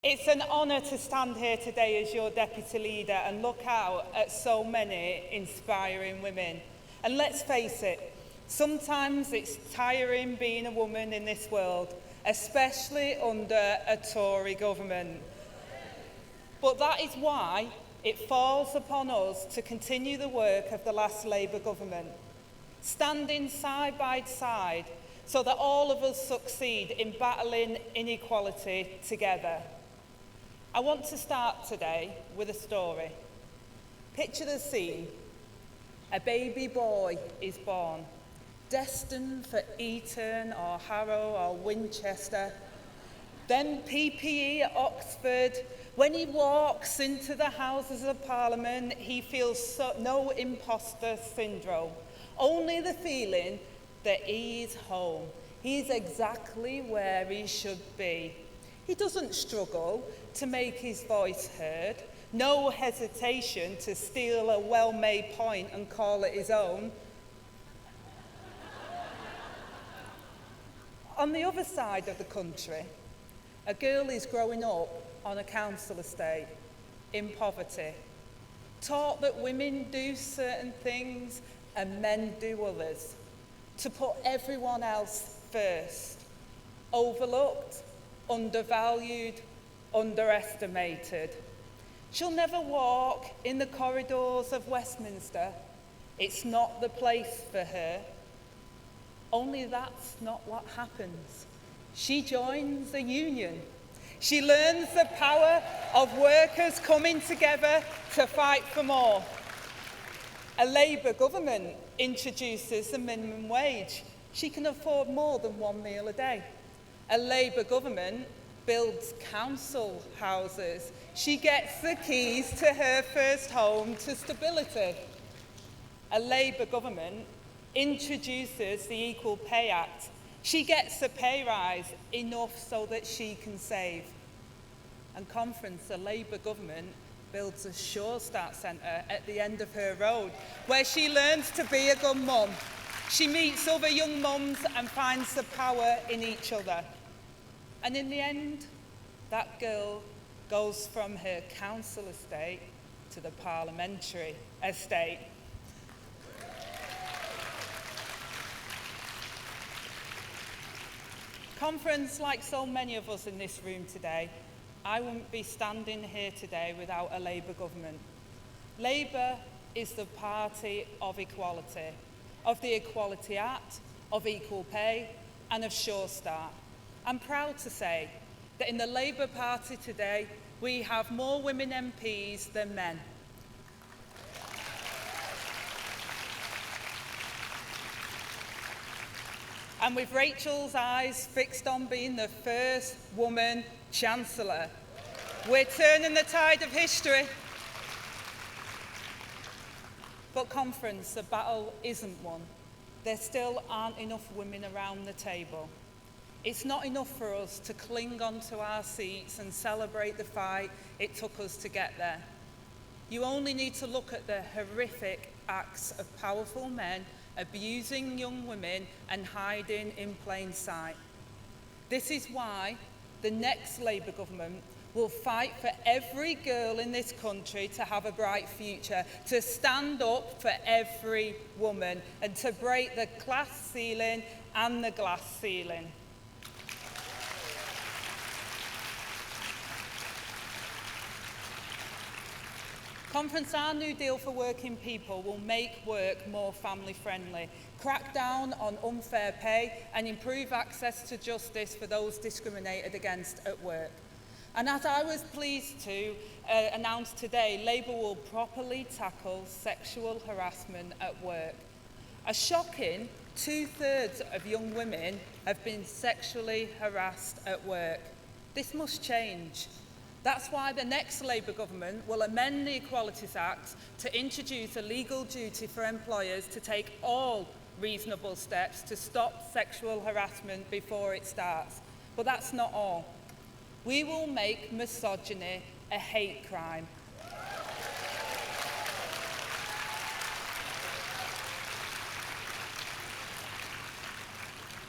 It's an honour to stand here today as your deputy leader and look out at so many inspiring women. And let's face it, sometimes it's tiring being a woman in this world, especially under a Tory government. But that is why it falls upon us to continue the work of the last Labour government, standing side by side so that all of us succeed in battling inequality together. I want to start today with a story. Picture the scene. A baby boy is born, destined for Eton or Harrow or Winchester. Then PPE at Oxford. When he walks into the Houses of Parliament, he feels no imposter syndrome, only the feeling that he's home. He's exactly where he should be. He doesn't struggle to make his voice heard, no hesitation to steal a well-made point and call it his own. On the other side of the country, a girl is growing up on a council estate in poverty, taught that women do certain things and men do others, to put everyone else first, overlooked, undervalued, underestimated. She'll never walk in the corridors of Westminster. It's not the place for her. Only that's not what happens. She joins a union. She learns the power of workers coming together to fight for more. A Labour government introduces the minimum wage. She can afford more than one meal a day. A Labour government builds council houses. She gets the keys to her first home to stability. A Labour government introduces the Equal Pay Act. She gets a pay rise enough so that she can save. And Conference, a Labour government, builds a Sure Start centre at the end of her road, where she learns to be a good mum. She meets other young mums and finds the power in each other. And in the end, that girl goes from her council estate to the parliamentary estate. Conference, like so many of us in this room today, I wouldn't be standing here today without a Labour government. Labour is the party of equality, of the Equality Act, of equal pay, and of Sure Start. I'm proud to say that in the Labour Party today, we have more women MPs than men. And with Rachel's eyes fixed on being the first woman Chancellor, we're turning the tide of history. But Conference, the battle isn't won. There still aren't enough women around the table. It's not enough for us to cling onto our seats and celebrate the fight it took us to get there. You only need to look at the horrific acts of powerful men abusing young women and hiding in plain sight. This is why the next Labour government will fight for every girl in this country to have a bright future, to stand up for every woman, and to break the class ceiling and the glass ceiling. Conference, our New Deal for Working People will make work more family-friendly, crack down on unfair pay and improve access to justice for those discriminated against at work. And as I was pleased to announce today, Labour will properly tackle sexual harassment at work. A shocking 2/3 of young women have been sexually harassed at work. This must change. That's why the next Labour government will amend the Equalities Act to introduce a legal duty for employers to take all reasonable steps to stop sexual harassment before it starts. But that's not all. We will make misogyny a hate crime.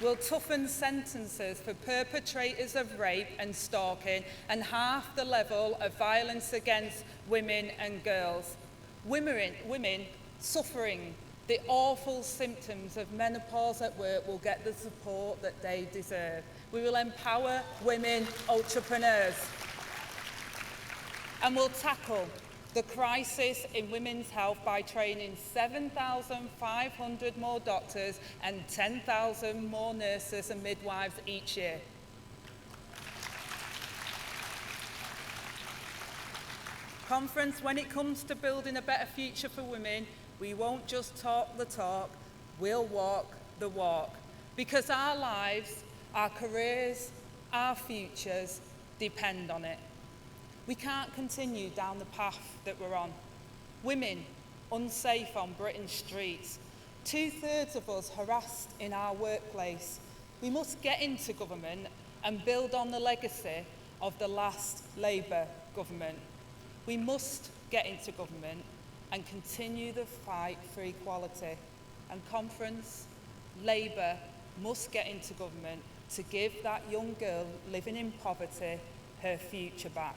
will toughen sentences for perpetrators of rape and stalking and halve the level of violence against women and girls. Women suffering the awful symptoms of menopause at work will get the support that they deserve. We will empower women entrepreneurs. And we'll tackle the crisis in women's health by training 7,500 more doctors and 10,000 more nurses and midwives each year. Conference, when it comes to building a better future for women, we won't just talk the talk, we'll walk the walk. Because our lives, our careers, our futures depend on it. We can't continue down the path that we're on. Women unsafe on Britain's streets. 2/3 of us harassed in our workplace. We must get into government and build on the legacy of the last Labour government. We must get into government and continue the fight for equality. And Conference, Labour must get into government to give that young girl living in poverty her future back.